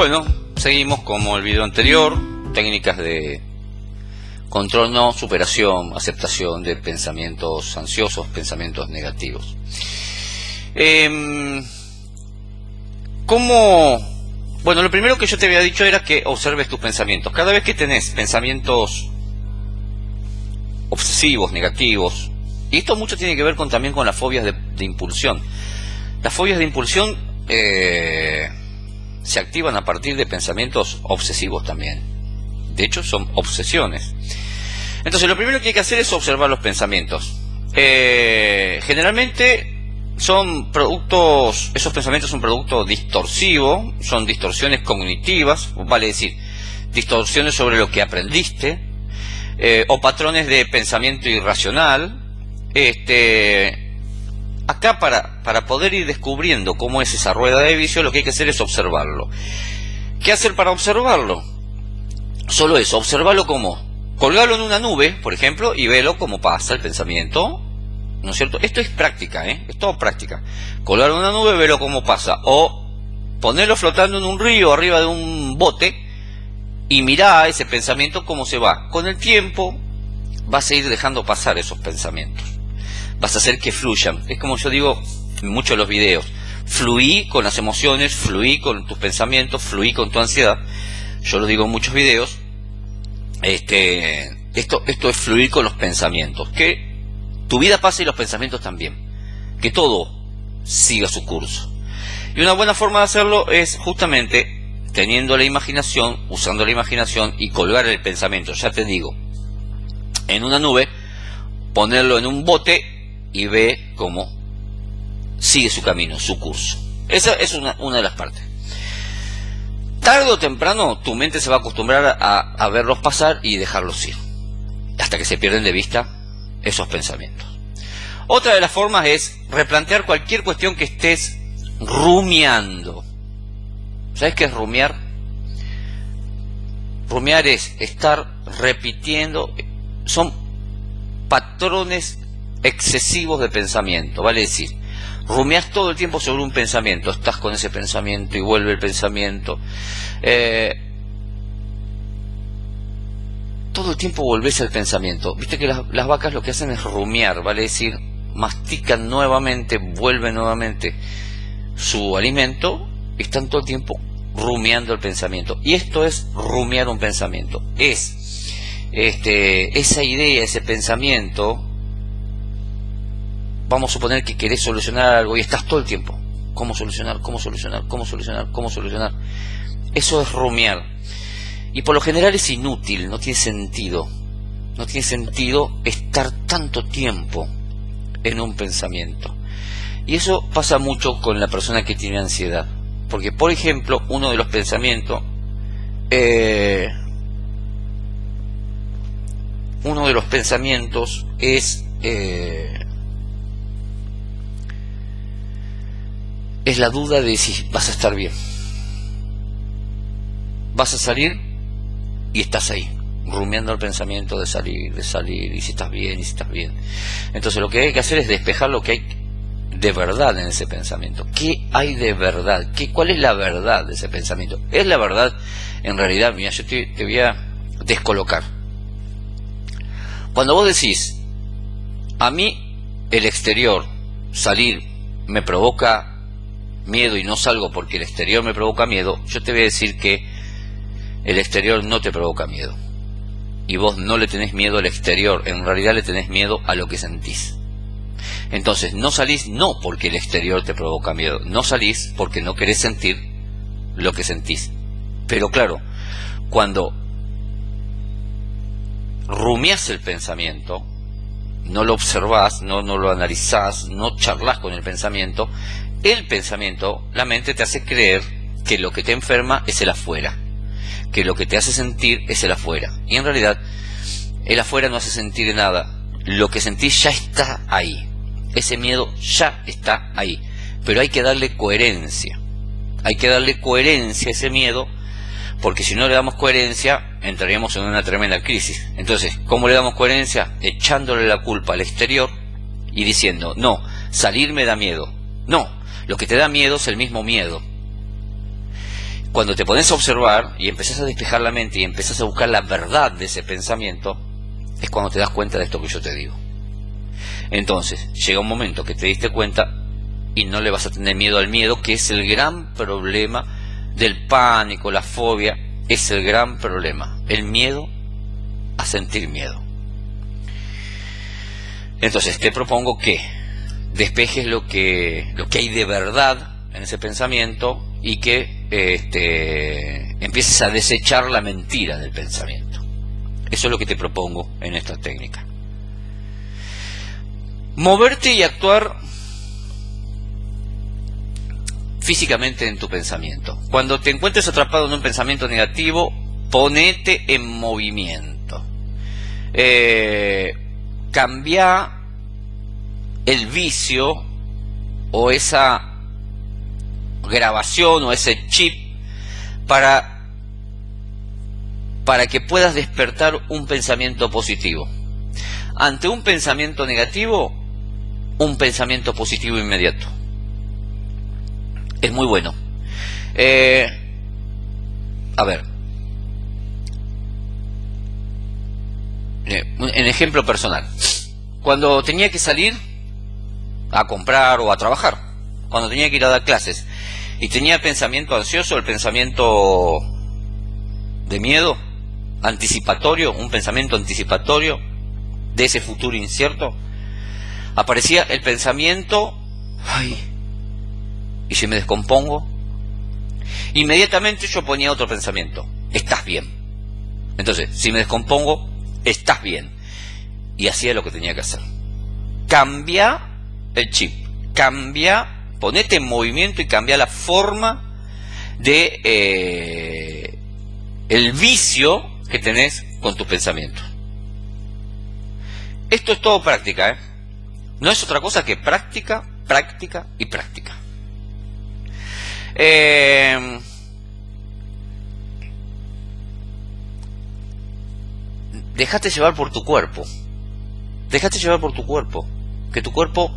Bueno, seguimos como el video anterior, técnicas de control, no superación, aceptación de pensamientos ansiosos, pensamientos negativos. Bueno, lo primero que yo te había dicho era que observes tus pensamientos. Cada vez que tenés pensamientos obsesivos, negativos, y esto mucho tiene que ver también con las fobias de impulsión. Las fobias de impulsión se activan a partir de pensamientos obsesivos también. De hecho, son obsesiones. Entonces, lo primero que hay que hacer es observar los pensamientos. Generalmente son productos, esos pensamientos son producto distorsivo, son distorsiones cognitivas, vale decir, distorsiones sobre lo que aprendiste, o patrones de pensamiento irracional. Acá para poder ir descubriendo cómo es esa rueda de vicio, lo que hay que hacer es observarlo. ¿Qué hacer para observarlo? Solo eso, observarlo como colgarlo en una nube, por ejemplo, y velo cómo pasa el pensamiento, ¿no es cierto? Esto es práctica, es todo práctica. Colgarlo en una nube, velo cómo pasa, o ponerlo flotando en un río, arriba de un bote, y mirá ese pensamiento cómo se va. Con el tiempo vas a ir dejando pasar esos pensamientos. Vas a hacer que fluyan. Es como yo digo en muchos de los videos. Fluí con las emociones, fluí con tus pensamientos, fluí con tu ansiedad. Yo lo digo en muchos videos. Esto es fluir con los pensamientos. Que tu vida pase y los pensamientos también. Que todo siga su curso. Y una buena forma de hacerlo es justamente teniendo la imaginación, usando la imaginación y colgar el pensamiento. Ya te digo, en una nube, ponerlo en un bote y ve cómo sigue su camino, su curso. Esa es una de las partes. Tarde o temprano tu mente se va a acostumbrar a verlos pasar y dejarlos ir, hasta que se pierden de vista esos pensamientos. Otra de las formas es replantear cualquier cuestión que estés rumiando. ¿Sabes qué es rumiar? Rumiar es estar repitiendo, son patrones excesivos de pensamiento, vale decir, rumias todo el tiempo sobre un pensamiento, estás con ese pensamiento y vuelve el pensamiento, todo el tiempo volvés al pensamiento. Viste que las vacas lo que hacen es rumiar, vale decir, mastican nuevamente, vuelven nuevamente su alimento, están todo el tiempo rumiando el pensamiento. Y esto es rumiar un pensamiento, es esa idea, ese pensamiento. Vamos a suponer que querés solucionar algo y estás todo el tiempo, ¿cómo solucionar? ¿Cómo solucionar? ¿Cómo solucionar? ¿Cómo solucionar? Eso es rumiar. Y por lo general es inútil, no tiene sentido. No tiene sentido estar tanto tiempo en un pensamiento. Y eso pasa mucho con la persona que tiene ansiedad. Porque, por ejemplo, uno de los pensamientos... es la duda de si vas a estar bien. Vas a salir y estás ahí, rumiando el pensamiento de salir, y si estás bien, y si estás bien. Entonces lo que hay que hacer es despejar lo que hay de verdad en ese pensamiento. ¿Qué hay de verdad? ¿Cuál es la verdad de ese pensamiento? ¿Es la verdad? En realidad, mira, yo te voy a descolocar. Cuando vos decís, a mí el exterior, salir, me provoca miedo y no salgo porque el exterior me provoca miedo, yo te voy a decir que el exterior no te provoca miedo. Y vos no le tenés miedo al exterior, en realidad le tenés miedo a lo que sentís. Entonces, no salís no porque el exterior te provoca miedo, no salís porque no querés sentir lo que sentís. Pero claro, cuando rumiás el pensamiento, no lo observás, no lo analizás, no charlas con el pensamiento, la mente te hace creer que lo que te enferma es el afuera, que lo que te hace sentir es el afuera. Y en realidad, el afuera no hace sentir nada. Lo que sentís ya está ahí. Ese miedo ya está ahí. Pero hay que darle coherencia. Hay que darle coherencia a ese miedo, porque si no le damos coherencia, entraríamos en una tremenda crisis. Entonces, ¿cómo le damos coherencia? Echándole la culpa al exterior y diciendo, no, salir me da miedo. No, lo que te da miedo es el mismo miedo. cuando te pones a observar y empezás a despejar la mente y empezás a buscar la verdad de ese pensamiento, es cuando te das cuenta de esto que yo te digo. Entonces, llega un momento que te diste cuenta y no le vas a tener miedo al miedo, que es el gran problema del pánico, la fobia, es el gran problema, el miedo a sentir miedo. Entonces, te propongo que despejes lo que hay de verdad en ese pensamiento y que empieces a desechar la mentira del pensamiento. Eso es lo que te propongo en esta técnica. Moverte y actuar físicamente en tu pensamiento. Cuando te encuentres atrapado en un pensamiento negativo, ponete en movimiento. Cambia el vicio o esa grabación o ese chip para que puedas despertar un pensamiento positivo. Ante un pensamiento negativo, un pensamiento positivo inmediato. Es muy bueno. A ver. En ejemplo personal. Cuando tenía que salir a comprar o a trabajar, cuando tenía que ir a dar clases y tenía pensamiento ansioso, el pensamiento de miedo, anticipatorio, un pensamiento anticipatorio de ese futuro incierto, aparecía el pensamiento, ay, y si me descompongo, inmediatamente yo ponía otro pensamiento, estás bien. Entonces, si me descompongo, estás bien. Y hacía lo que tenía que hacer. Cambia el chip, ponete en movimiento y cambia la forma de el vicio que tenés con tus pensamientos. Esto es todo práctica, no es otra cosa que práctica, práctica y práctica. Déjate llevar por tu cuerpo. Déjate llevar por tu cuerpo. Que tu cuerpo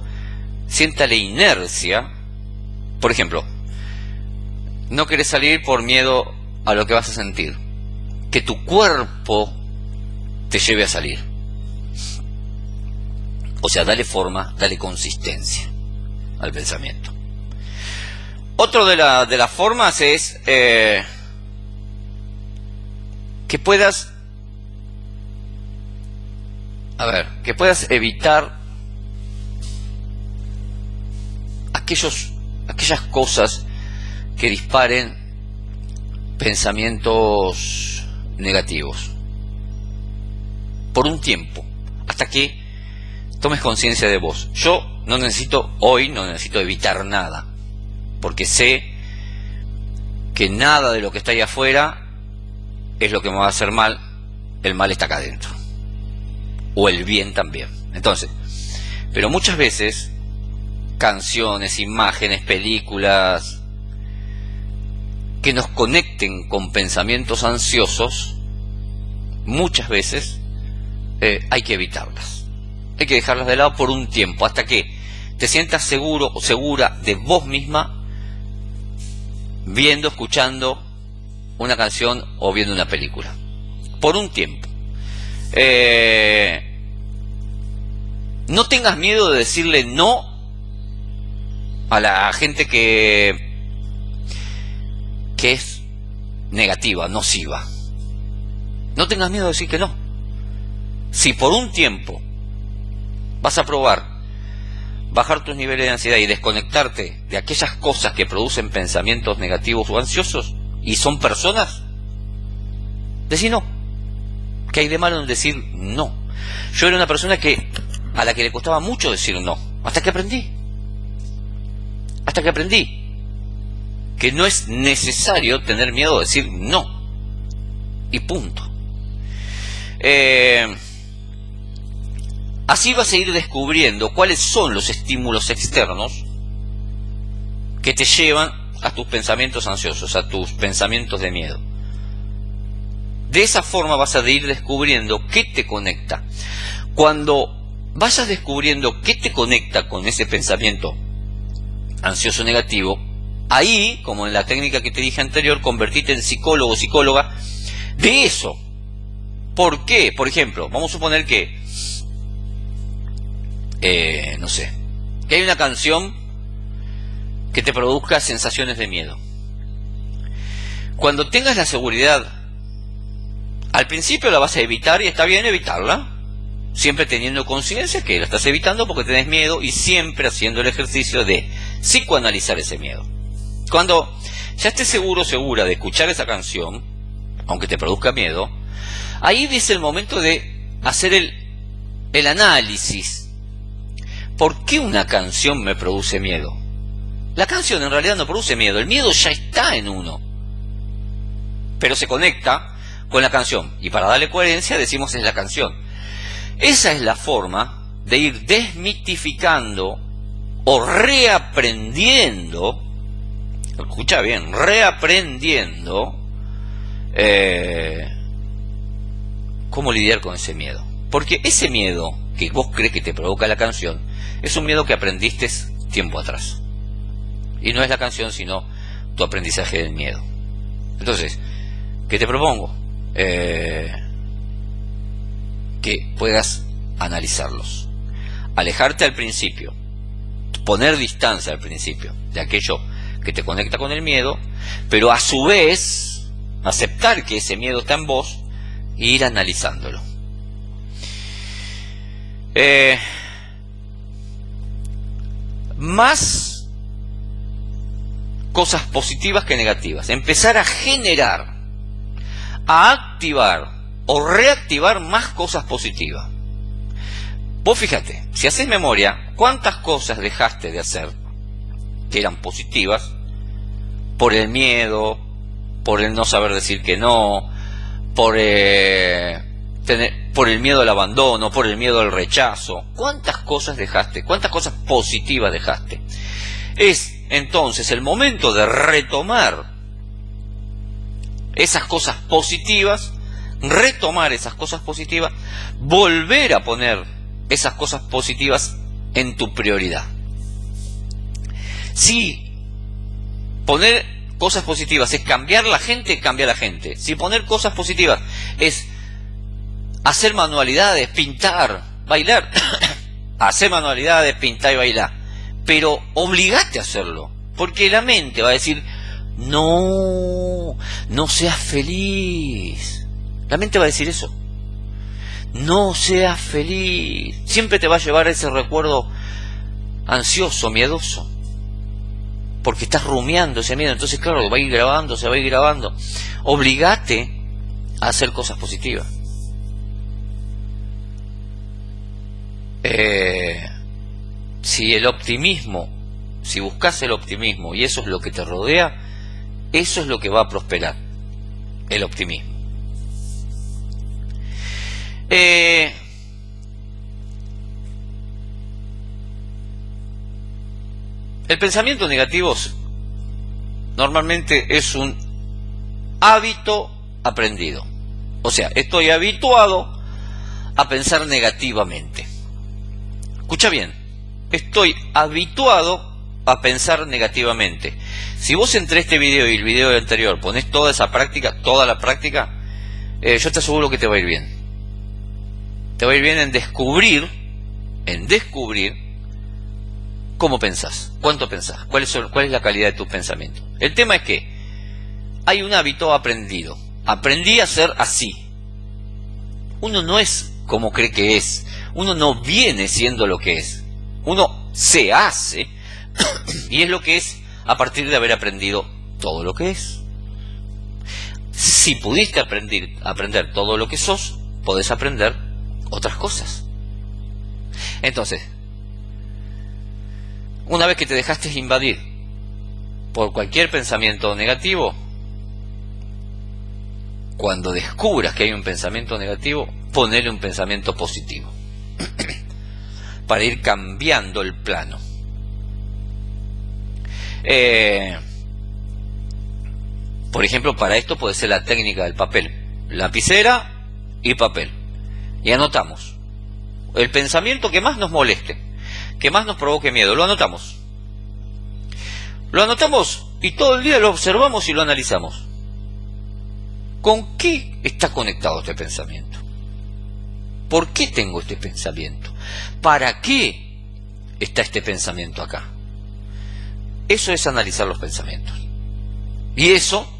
sienta la inercia. Por ejemplo, no querés salir por miedo a lo que vas a sentir. Que tu cuerpo te lleve a salir. O sea, dale forma, dale consistencia al pensamiento. Otro de las formas es que puedas evitar aquellas cosas que disparen pensamientos negativos por un tiempo, hasta que tomes conciencia de vos. Yo no necesito evitar nada, porque sé que nada de lo que está ahí afuera es lo que me va a hacer mal. El mal está acá adentro, o el bien también. Entonces, pero muchas veces canciones, imágenes, películas que nos conecten con pensamientos ansiosos, muchas veces hay que evitarlas, hay que dejarlas de lado por un tiempo, hasta que te sientas seguro o segura de vos misma viendo, escuchando una canción o viendo una película, por un tiempo. No tengas miedo de decirle no a la gente que es negativa, nociva. No tengas miedo de decir que no. Si por un tiempo vas a probar bajar tus niveles de ansiedad y desconectarte de aquellas cosas que producen pensamientos negativos o ansiosos, y son personas, decí no. ¿Qué hay de malo en decir no? Yo era una persona a la que le costaba mucho decir no, hasta que aprendí que no es necesario tener miedo de decir no, y punto. Así vas a ir descubriendo cuáles son los estímulos externos que te llevan a tus pensamientos ansiosos, a tus pensamientos de miedo. De esa forma vas a ir descubriendo qué te conecta. Cuando vayas descubriendo qué te conecta con ese pensamiento ansioso negativo, Ahí, como en la técnica que te dije anterior, convertirte en psicólogo o psicóloga de eso. ¿Por qué? Por ejemplo, vamos a suponer que, no sé, que hay una canción que te produzca sensaciones de miedo. Cuando tengas la seguridad, al principio la vas a evitar y está bien evitarla, siempre teniendo conciencia que la estás evitando porque tenés miedo y siempre haciendo el ejercicio de psicoanalizar ese miedo. Cuando ya estés seguro o segura de escuchar esa canción, aunque te produzca miedo, ahí es el momento de hacer el análisis. ¿Por qué una canción me produce miedo? La canción en realidad no produce miedo, el miedo ya está en uno, pero se conecta con la canción, y para darle coherencia decimos es la canción. Esa es la forma de ir desmitificando o reaprendiendo, escucha bien, reaprendiendo cómo lidiar con ese miedo. Porque ese miedo que vos crees que te provoca la canción es un miedo que aprendiste tiempo atrás. Y no es la canción, sino tu aprendizaje del miedo. Entonces, ¿qué te propongo? Que puedas analizarlos. Alejarte al principio. Poner distancia al principio de aquello que te conecta con el miedo, pero a su vez aceptar que ese miedo está en vos e ir analizándolo. Más cosas positivas que negativas. Empezar a generar, a activar o reactivar más cosas positivas. Vos fíjate, si haces memoria, ¿cuántas cosas dejaste de hacer que eran positivas por el miedo, por el no saber decir que no, por el miedo al abandono, por el miedo al rechazo? ¿Cuántas cosas dejaste? ¿Cuántas cosas positivas dejaste? Es entonces el momento de retomar esas cosas positivas, volver a poner esas cosas positivas en tu prioridad. Si poner cosas positivas es cambiar la gente, cambia la gente. Si poner cosas positivas es hacer manualidades, pintar, bailar, hacer manualidades, pintar y bailar, pero obligate a hacerlo, porque la mente va a decir no seas feliz. La mente va a decir eso. No seas feliz. Siempre te va a llevar ese recuerdo ansioso, miedoso, porque estás rumiando ese miedo. Entonces, claro, se va a ir grabando. Obligate a hacer cosas positivas. Si buscas el optimismo y eso es lo que te rodea, eso es lo que va a prosperar, el optimismo. El pensamiento negativo normalmente es un hábito aprendido. O sea, estoy habituado a pensar negativamente. Escucha bien, estoy habituado a pensar negativamente. Si vos entre este video y el video anterior pones toda la práctica, yo te aseguro que te va a ir bien. Te va a ir bien en descubrir cómo pensás, cuánto pensás, cuál es la calidad de tus pensamientos. El tema es que hay un hábito aprendido. Aprendí a ser así. Uno no es como cree que es. Uno no viene siendo lo que es. Uno se hace y es lo que es a partir de haber aprendido todo lo que es. Si pudiste aprender todo lo que sos, podés aprender otras cosas. Entonces, una vez que te dejaste invadir por cualquier pensamiento negativo, cuando descubras que hay un pensamiento negativo, ponele un pensamiento positivo para ir cambiando el plano. Por ejemplo, para esto puede ser la técnica del papel, lapicera y papel, y anotamos el pensamiento que más nos moleste, que más nos provoque miedo. Lo anotamos y todo el día lo observamos y lo analizamos. ¿Con qué está conectado este pensamiento? ¿Por qué tengo este pensamiento? ¿Para qué está este pensamiento acá? Eso es analizar los pensamientos. Y eso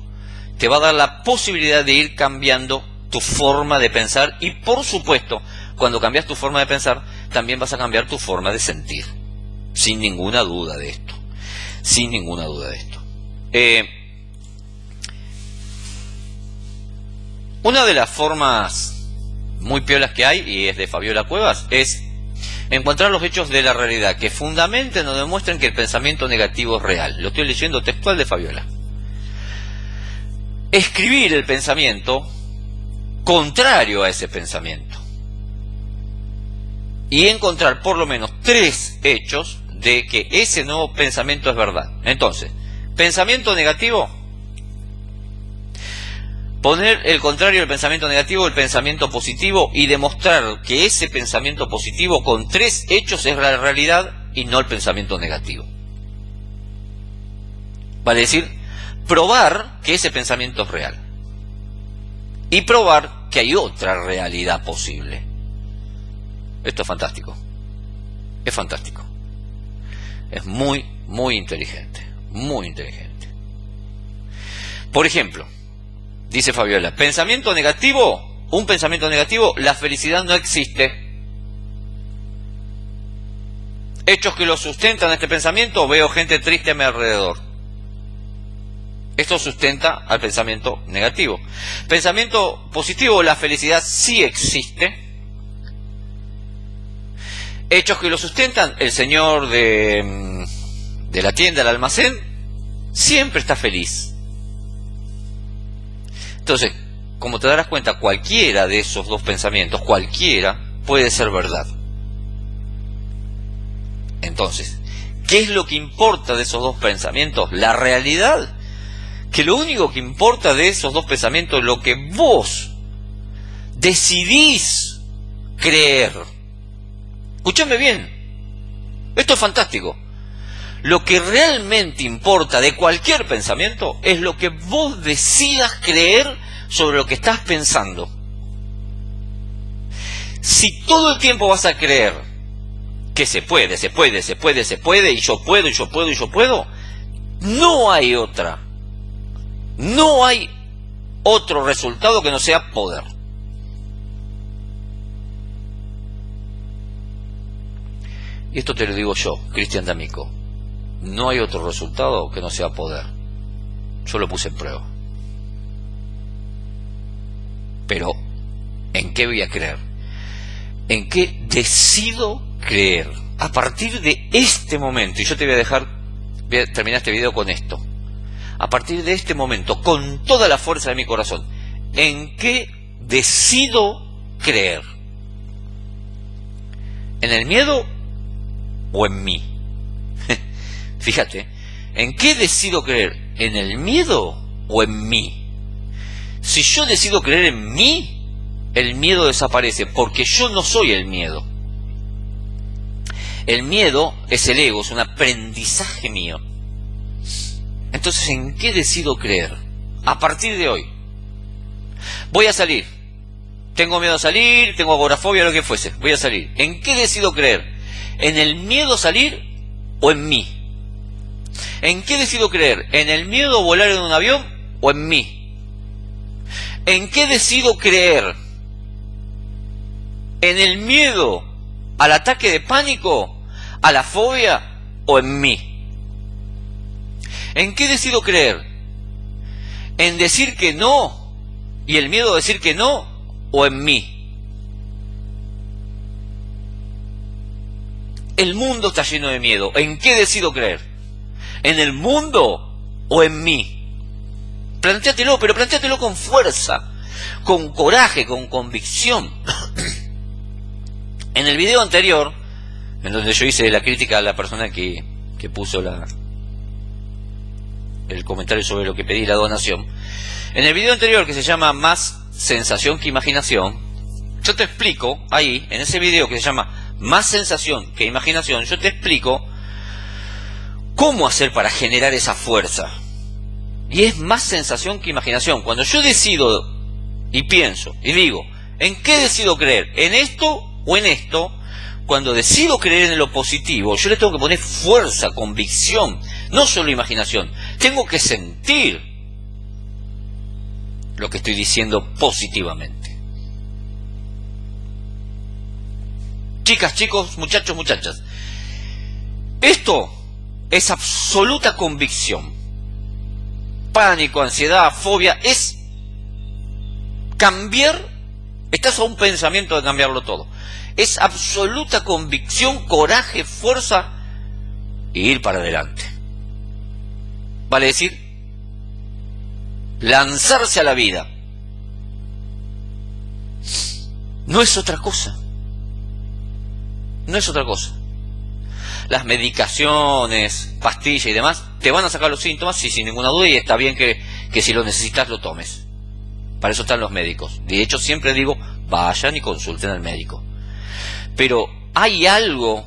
te va a dar la posibilidad de ir cambiando tu forma de pensar y, por supuesto, cuando cambias tu forma de pensar, también vas a cambiar tu forma de sentir. Sin ninguna duda de esto. Sin ninguna duda de esto. Una de las formas muy piolas que hay, y es de Fabiola Cuevas, es encontrar los hechos de la realidad que fundamenten o demuestren que el pensamiento negativo es real. Lo estoy leyendo textual de Fabiola. Escribir el pensamiento contrario a ese pensamiento. Y encontrar por lo menos 3 hechos de que ese nuevo pensamiento es verdad. Entonces, pensamiento negativo, poner el contrario del pensamiento negativo, el pensamiento positivo, y demostrar que ese pensamiento positivo con 3 hechos es la realidad y no el pensamiento negativo. Vale decir, probar que ese pensamiento es real. Y probar que hay otra realidad posible. Esto es fantástico. Es fantástico. Es muy, muy inteligente. Muy inteligente. Por ejemplo, dice Fabiola, pensamiento negativo, un pensamiento negativo, la felicidad no existe. Hechos que lo sustentan este pensamiento, veo gente triste a mi alrededor. Esto sustenta al pensamiento negativo. Pensamiento positivo, la felicidad sí existe. Hechos que lo sustentan, el señor de la tienda, del almacén, siempre está feliz. Entonces, como te darás cuenta, cualquiera de esos 2 pensamientos, cualquiera, puede ser verdad. Entonces, ¿qué es lo que importa de esos 2 pensamientos? La realidad. Que lo único que importa de esos 2 pensamientos es lo que vos decidís creer. Escúchame bien. Esto es fantástico. Lo que realmente importa de cualquier pensamiento es lo que vos decidas creer sobre lo que estás pensando. Si todo el tiempo vas a creer que se puede, y yo puedo, no hay otra. No hay otro resultado que no sea poder. Y esto te lo digo yo, Cristian D'Amico. No hay otro resultado que no sea poder. Yo lo puse en prueba. Pero, ¿en qué voy a creer? ¿En qué decido creer? A partir de este momento, y yo te voy a terminar este video con esto. A partir de este momento, con toda la fuerza de mi corazón, ¿en qué decido creer? ¿En el miedo o en mí? Fíjate, ¿en qué decido creer? ¿En el miedo o en mí? Si yo decido creer en mí, el miedo desaparece, porque yo no soy el miedo. El miedo es el ego, es un aprendizaje mío. Entonces, ¿en qué decido creer? A partir de hoy. Voy a salir. Tengo miedo a salir, tengo agorafobia, lo que fuese. Voy a salir. ¿En qué decido creer? ¿En el miedo a salir o en mí? ¿En qué decido creer? ¿En el miedo a volar en un avión o en mí? ¿En qué decido creer? ¿En el miedo al ataque de pánico, a la fobia o en mí? ¿En qué decido creer? ¿En decir que no y el miedo a decir que no o en mí? El mundo está lleno de miedo. ¿En qué decido creer? ¿En el mundo o en mí? Plantéatelo, pero plantéatelo con fuerza, con coraje, con convicción. En el video anterior, en donde yo hice la crítica a la persona que puso el comentario sobre lo que pedí, la donación, en el video anterior, que se llama Más sensación que imaginación, yo te explico ahí, en ese video que se llama Más sensación que imaginación, yo te explico cómo hacer para generar esa fuerza. Y es más sensación que imaginación. Cuando yo decido y pienso y digo, ¿en qué decido creer? ¿En esto o en esto? Cuando decido creer en lo positivo, yo le tengo que poner fuerza, convicción, no solo imaginación. Tengo que sentir lo que estoy diciendo positivamente. Chicas, chicos, muchachos, muchachas, esto es absoluta convicción. Pánico, ansiedad, fobia, es cambiar, estás a un pensamiento de cambiarlo todo. Es absoluta convicción, coraje, fuerza e ir para adelante. Vale decir, lanzarse a la vida. No es otra cosa. No es otra cosa. Las medicaciones, pastillas y demás, te van a sacar los síntomas, sí, sin ninguna duda, y está bien que si lo necesitas lo tomes. Para eso están los médicos. De hecho, siempre digo, vayan y consulten al médico. Pero hay algo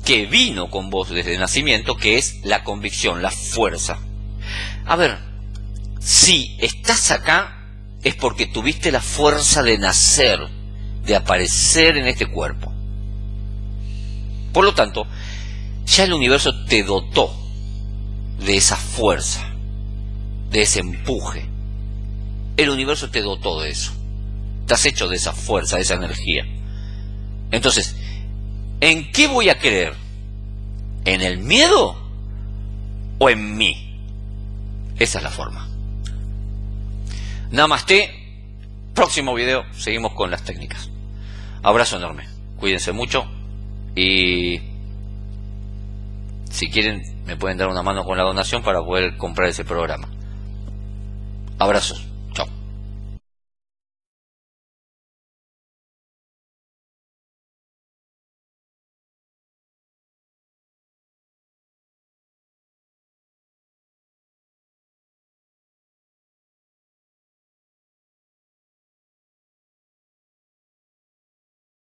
que vino con vos desde el nacimiento, que es la convicción, la fuerza. A ver, si estás acá, es porque tuviste la fuerza de nacer, de aparecer en este cuerpo. Por lo tanto, ya el universo te dotó de esa fuerza, de ese empuje. El universo te dotó de eso. Estás hecho de esa fuerza, de esa energía. Entonces, ¿en qué voy a creer? ¿En el miedo o en mí? Esa es la forma. Namaste. Próximo video, seguimos con las técnicas. Abrazo enorme. Cuídense mucho. Y si quieren, me pueden dar una mano con la donación para poder comprar ese programa. Abrazos.